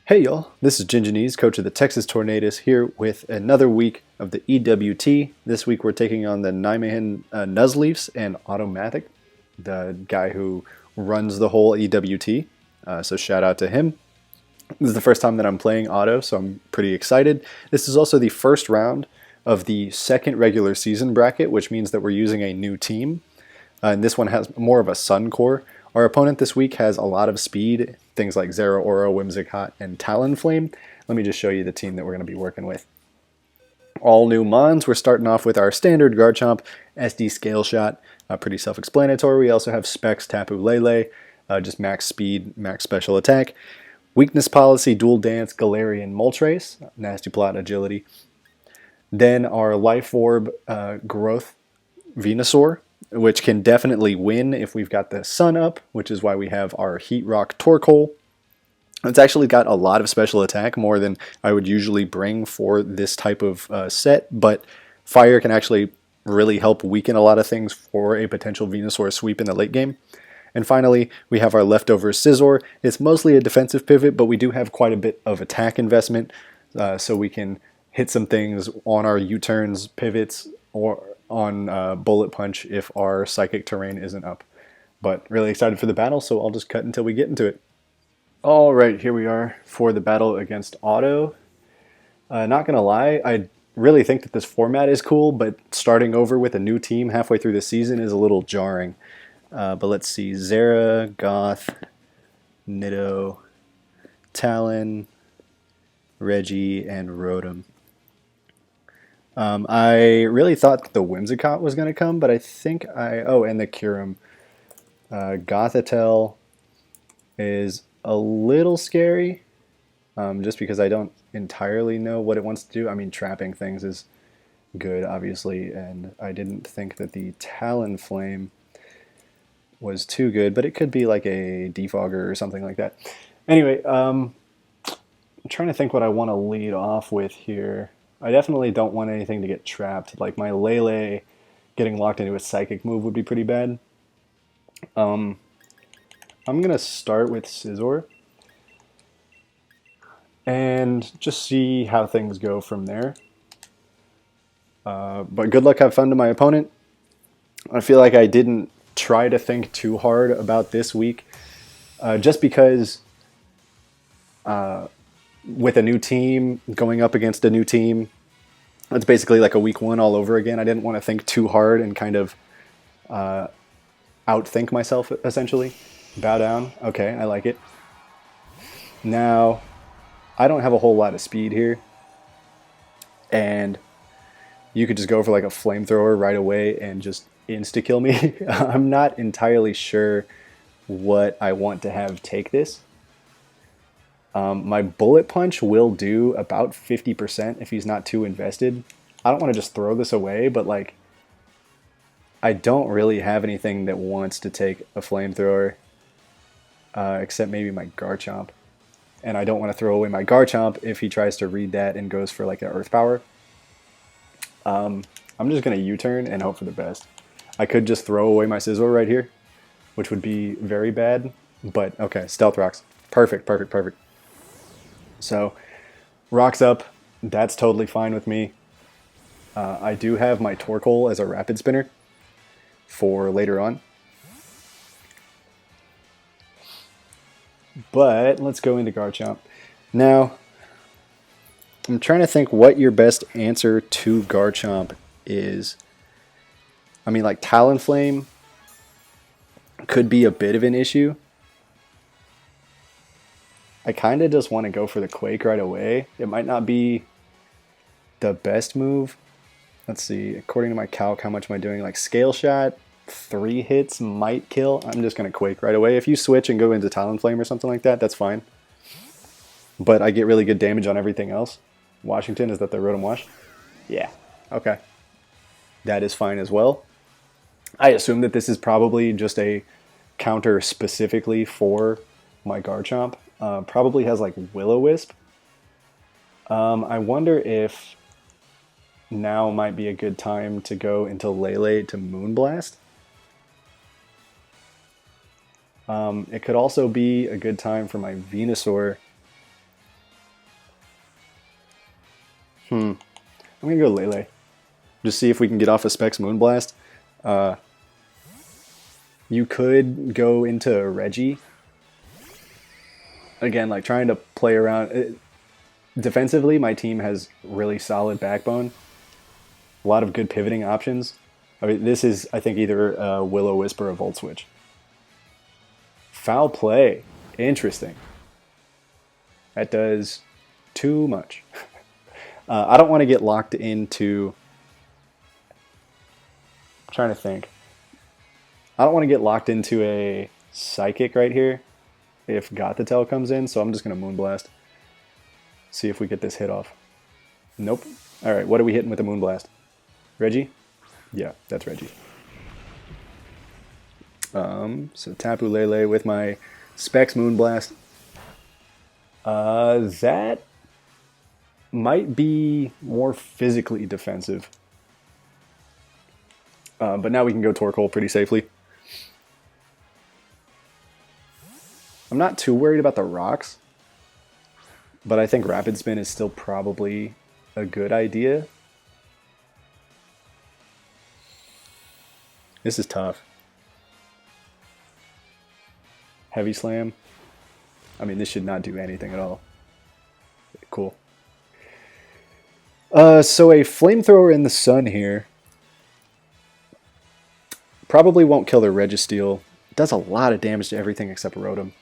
Hey y'all, this is Ginginese, coach of the Texas Tornadoes, here with another week of the EWT. This week we're taking on the Nijmegen Nuzleafs and AutoMatthic, the guy who runs the whole EWT. So shout out to him. This is the first time that I'm playing Auto, so I'm pretty excited. This is also the first round of the second regular season bracket, which means that we're using a new team. And this one has more of a Sun core. Our opponent this week has a lot of speed, things like Zeraora, Whimsicott, and Talonflame. Let me just show you the team that we're going to be working with. All new Mons. We're starting off with our standard Garchomp, SD Scale Shot, pretty self-explanatory. We also have Specs, Tapu Lele, just max speed, max special attack. Weakness Policy, Dual Dance, Galarian Moltres, Nasty Plot, Agility. Then our Life Orb Growth Venusaur, which can definitely win if we've got the sun up, which is why we have our Heat Rock Torkoal. It's actually got a lot of special attack, more than I would usually bring for this type of set, but fire can actually really help weaken a lot of things for a potential Venusaur sweep in the late game. And finally, we have our leftover Scizor. It's mostly a defensive pivot, but we do have quite a bit of attack investment, so we can hit some things on our U-turns, pivots, or on Bullet Punch if our Psychic Terrain isn't up. But really excited for the battle, so I'll just cut until we get into it. Alright, here we are for the battle against Auto. Not gonna lie, I really think that this format is cool, but starting over with a new team halfway through the season is a little jarring. But let's see, Zera, Goth, Niddo, Talon, Reggie, and Rotom. I really thought the Whimsicott was going to come, but I think and the Kyurem. Gothitelle is a little scary, just because I don't entirely know what it wants to do. I mean, trapping things is good, obviously, and I didn't think that the Talonflame was too good, but it could be like a Defogger or something like that. Anyway, I'm trying to think what I want to lead off with here. I definitely don't want anything to get trapped. Like my Lele getting locked into a Psychic move would be pretty bad. I'm going to start with Scizor and just see how things go from there. But good luck, have fun to my opponent. I feel like I didn't try to think too hard about this week, just because with a new team, going up against a new team, it's basically like a week one all over again. I didn't want to think too hard and kind of outthink myself, essentially. Bow down. Okay, I like it. Now, I don't have a whole lot of speed here, and you could just go for like a flamethrower right away and just insta-kill me. I'm not entirely sure what I want to have take this. My Bullet Punch will do about 50% if he's not too invested. I don't want to just throw this away, but like, I don't really have anything that wants to take a Flamethrower, except maybe my Garchomp. And I don't want to throw away my Garchomp if he tries to read that and goes for like an Earth Power. I'm just going to U-turn and hope for the best. I could just throw away my Scizor right here, which would be very bad, but okay, Stealth Rocks. Perfect, perfect, perfect. So, rocks up, that's totally fine with me. I do have my Torkoal as a Rapid Spinner for later on. But let's go into Garchomp. Now, I'm trying to think what your best answer to Garchomp is. I mean, like Talonflame could be a bit of an issue. I kind of just want to go for the Quake right away. It might not be the best move. Let's see, according to my calc, how much am I doing? Like Scale Shot, 3 hits might kill. I'm just going to Quake right away. If you switch and go into Talonflame or something like that, that's fine. But I get really good damage on everything else. Washington, is that the Rotom Wash? Yeah, okay. That is fine as well. I assume that this is probably just a counter specifically for my Garchomp. Probably has like Will-O-Wisp. I wonder if now might be a good time to go into Lele to Moonblast. It could also be a good time for my Venusaur I'm gonna go Lele. Just see if we can get off a Specs Moonblast. You could go into Reggie. Again, like trying to play around. Defensively, my team has really solid backbone. A lot of good pivoting options. I mean, this is, I think, either a Will-O-Wisp or a Volt Switch. Foul play. Interesting. That does too much. I don't want to get locked into... I'm trying to think. I don't want to get locked into a Psychic right here if Gothitelle comes in, so I'm just going to Moonblast. See if we get this hit off. Nope. Alright, what are we hitting with the Moonblast? Reggie? Yeah, that's Reggie. So Tapu Lele with my Specs Moonblast. That might be more physically defensive. But now we can go Torkoal pretty safely. I'm not too worried about the rocks, but I think Rapid Spin is still probably a good idea. This is tough. Heavy Slam. I mean, this should not do anything at all. Cool. So a Flamethrower in the Sun here probably won't kill the Registeel. It does a lot of damage to everything except Rotom.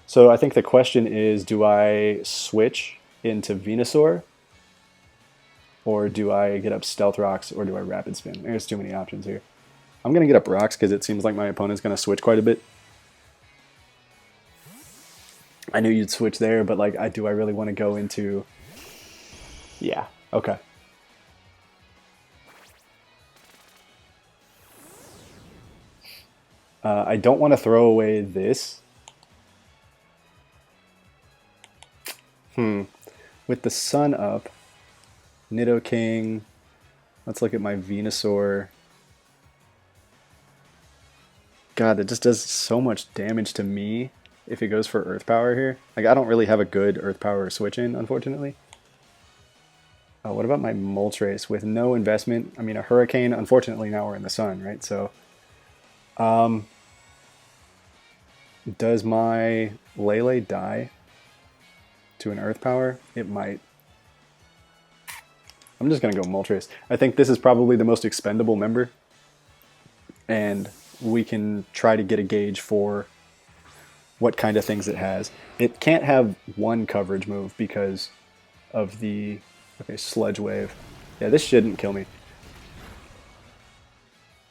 So I think the question is, do I switch into Venusaur? Or do I get up Stealth Rocks, or do I Rapid Spin? There's too many options here. I'm going to get up Rocks because it seems like my opponent's going to switch quite a bit. I knew you'd switch there, but like, do I really want to go into... Yeah, okay. I don't want to throw away this. With the sun up, Nidoking, let's look at my Venusaur. God, that just does so much damage to me if it goes for Earth Power here. Like, I don't really have a good Earth Power switch in, unfortunately. What about my Moltres with no investment? I mean, a Hurricane, unfortunately now we're in the sun, right? So, does my Lele die to an Earth Power? It might. I'm just going to go Moltres. I think this is probably the most expendable member. And we can try to get a gauge for what kind of things it has. It can't have one coverage move because of the... Okay, Sludge Wave. Yeah, this shouldn't kill me.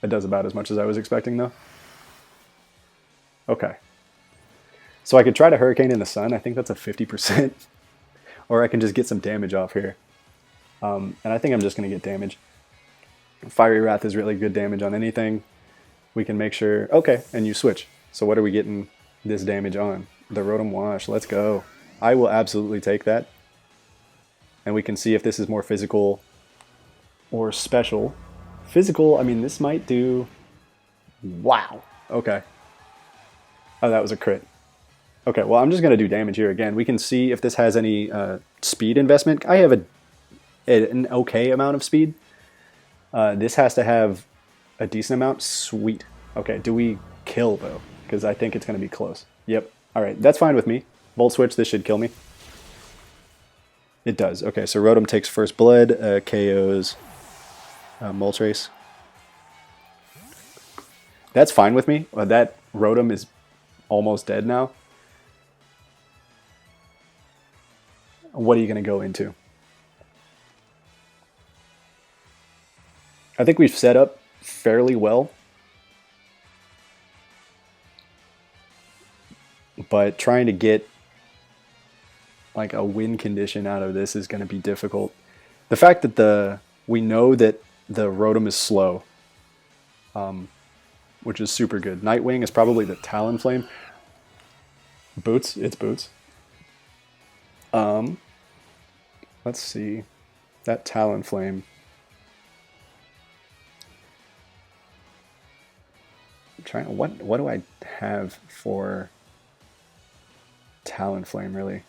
It does about as much as I was expecting, though. Okay. So I could try to Hurricane in the sun. I think that's a 50%. Or I can just get some damage off here. And I think I'm just going to get damage. Fiery Wrath is really good damage on anything. We can make sure... Okay, and you switch. So what are we getting this damage on? The Rotom Wash. Let's go. I will absolutely take that. And we can see if this is more physical or special. Physical, I mean, this might do... Wow. Okay. Oh, that was a crit. Okay, well, I'm just going to do damage here again. We can see if this has any speed investment. I have an okay amount of speed. This has to have a decent amount. Sweet. Okay, do we kill, though? Because I think it's going to be close. Yep. All right, that's fine with me. Volt Switch, this should kill me. It does. Okay, so Rotom takes first blood, KOs Moltres. That's fine with me. That Rotom is almost dead now. What are you going to go into? I think we've set up fairly well. But trying to get like a win condition out of this is going to be difficult. The fact that we know that the Rotom is slow, which is super good. Nightwing is probably the Talonflame. Boots, it's Boots. Let's see. That Talonflame. I'm trying. What do I have for Talonflame, really.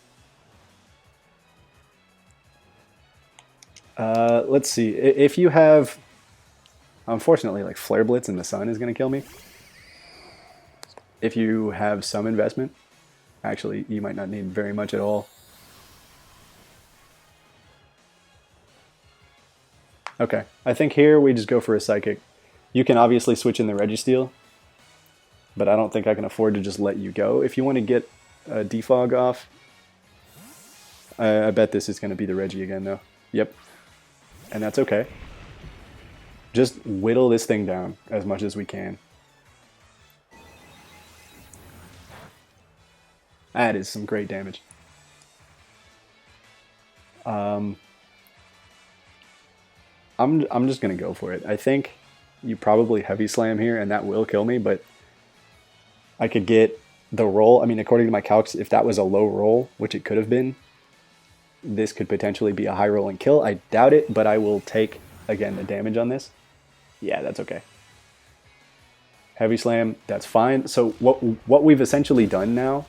Let's see. If you have, unfortunately, like Flare Blitz in the sun is going to kill me. If you have some investment, actually, you might not need very much at all. Okay, I think here we just go for a Psychic. You can obviously switch in the Registeel, but I don't think I can afford to just let you go. If you want to get a Defog off, I bet this is going to be the Reggie again, though. Yep. And that's okay. Just whittle this thing down as much as we can. That is some great damage. I'm just going to go for it. I think you probably Heavy Slam here, and that will kill me, but I could get the roll. I mean, according to my calcs, if that was a low roll, which it could have been, this could potentially be a high roll and kill. I doubt it, but I will take, again, the damage on this. Yeah, that's okay. Heavy Slam, that's fine. So what we've essentially done now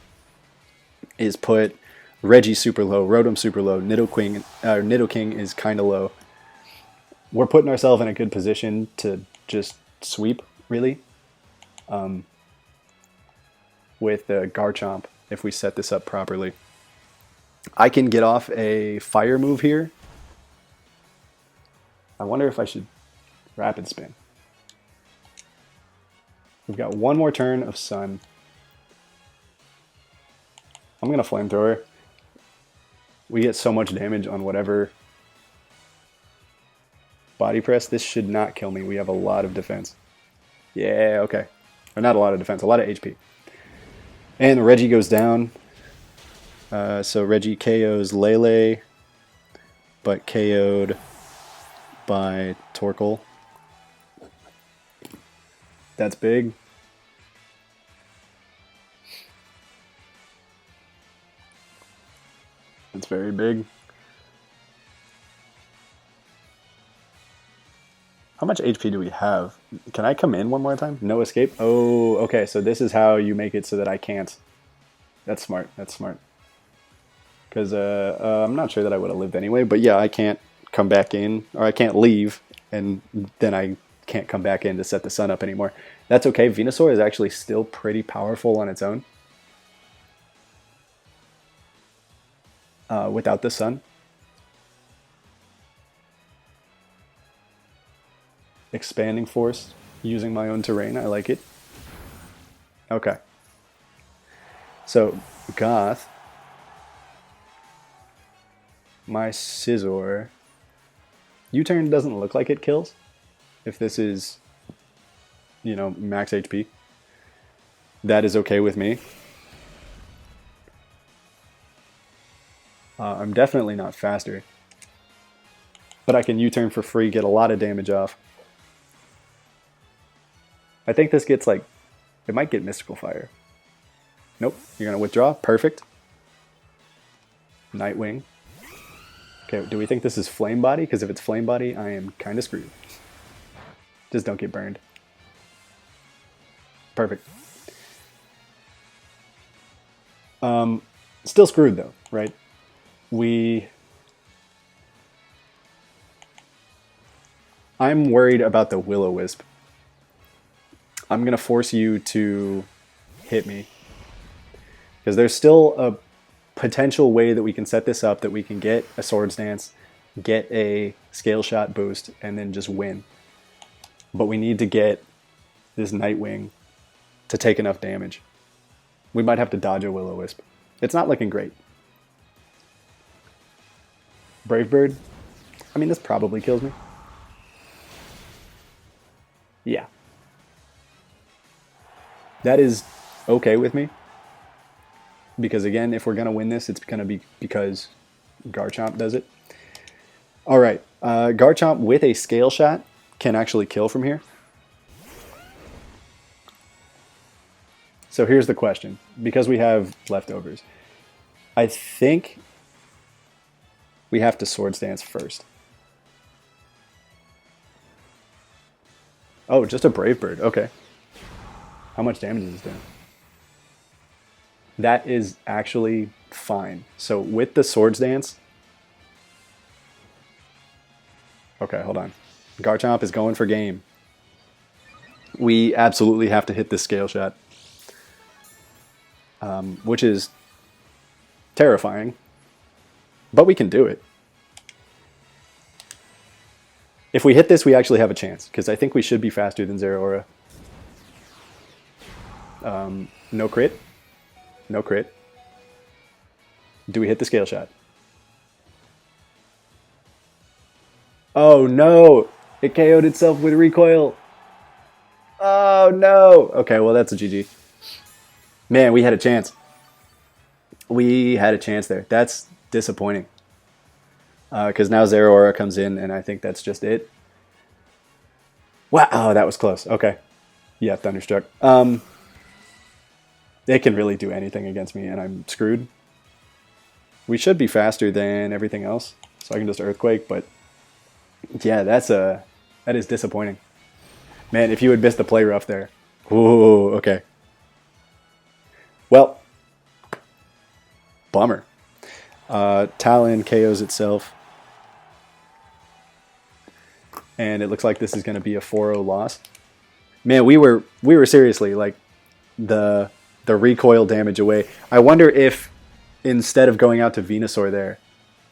is put Reggie super low, Rotom super low, Nidoking is kind of low. We're putting ourselves in a good position to just sweep, really, with the Garchomp if we set this up properly. I can get off a fire move here. I wonder if I should Rapid Spin. We've got one more turn of Sun. I'm going to Flamethrower. We get so much damage on whatever Body Press. This should not kill me. We have a lot of defense. Yeah, okay. Or not a lot of defense, a lot of HP. And the Reggie goes down. So Reggie KOs Lele, but KO'd by Torkoal. That's big. That's very big. How much HP do we have? Can I come in one more time? No escape? Oh, okay, so this is how you make it so that I can't. That's smart, that's smart. Because I'm not sure that I would have lived anyway, but yeah, I can't come back in, or I can't leave, and then I can't come back in to set the sun up anymore. That's okay. Venusaur is actually still pretty powerful on its own without the sun. Expanding Force, using my own terrain. I like it. Okay. So, Goth. My Scizor. U-turn doesn't look like it kills. If this is, you know, max HP. That is okay with me. I'm definitely not faster. But I can U-turn for free, get a lot of damage off. I think this gets like, it might get Mystical Fire. Nope, you're going to withdraw. Perfect. Nightwing. Okay, do we think this is Flame Body? Because if it's Flame Body, I am kind of screwed. Just don't get burned. Perfect. Still screwed though, right? I'm worried about the Will-O-Wisp. I'm going to force you to hit me. Because there's still a potential way that we can set this up, that we can get a Swords Dance, get a Scale Shot boost, and then just win. But we need to get this Nightwing to take enough damage. We might have to dodge a Will-O-Wisp. It's not looking great. Brave Bird? I mean, this probably kills me. Yeah. That is okay with me. Because again, if we're going to win this, it's going to be because Garchomp does it. Alright, Garchomp with a Scale Shot can actually kill from here. So here's the question. Because we have leftovers, I think we have to Swords Dance first. Oh, just a Brave Bird. Okay. How much damage is this doing? That is actually fine. So with the Swords Dance, okay, hold on. Garchomp is going for game. We absolutely have to hit this scale shot, which is terrifying, but we can do it. If we hit this, we actually have a chance, because I think we should be faster than Zeraora. No crit. No crit. Do we hit the scale shot? Oh no! It KO'd itself with recoil. Oh no! Okay, well that's a GG. Man, we had a chance. We had a chance there. That's disappointing. Because now Zeraora comes in, and I think that's just it. Wow, oh, that was close. Okay. Yeah, Thunderstruck. It can really do anything against me, and I'm screwed. We should be faster than everything else, so I can just Earthquake, but yeah, that is disappointing. Man, if you had missed the play rough there. Ooh, okay. Well, bummer. Talon KOs itself. And it looks like this is going to be a 4-0 loss. Man, we were seriously like the recoil damage away. I wonder if instead of going out to Venusaur there,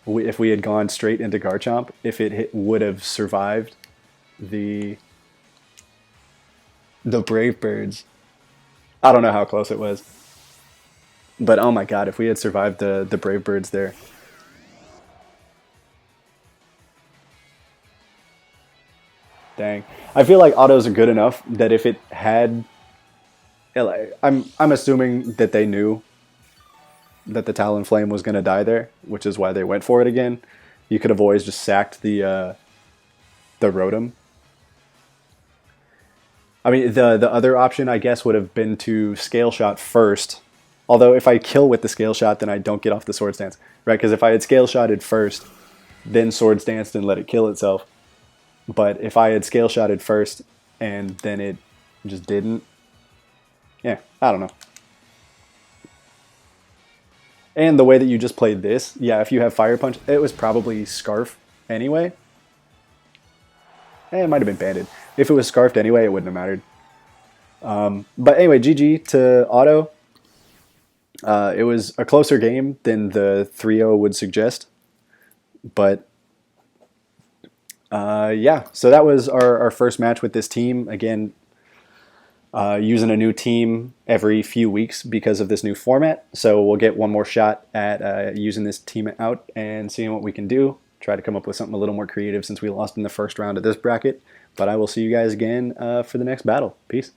if we had gone straight into Garchomp, if it would have survived the Brave Birds. I don't know how close it was. But oh my god, if we had survived the Brave Birds there. Dang. I feel like autos are good enough that if it had... I'm assuming that they knew that the Talonflame was going to die there, which is why they went for it again. You could have always just sacked the Rotom. I mean, the other option, I guess, would have been to Scale Shot first. Although if I kill with the Scale Shot, then I don't get off the Swords Dance. Right? Because if I had Scale Shotted first, then Swords Danced and let it kill itself. But if I had Scale Shotted first and then it just didn't, yeah, I don't know. And the way that you just played this, yeah, if you have Fire Punch, it was probably Scarf anyway. It might have been Banded. If it was Scarfed anyway, it wouldn't have mattered. But anyway, GG to Auto. It was a closer game than the 3-0 would suggest. But yeah, so that was our first match with this team. Again, using a new team every few weeks because of this new format. So we'll get one more shot at using this team out and seeing what we can do. Try to come up with something a little more creative since we lost in the first round of this bracket. But I will see you guys again for the next battle. Peace.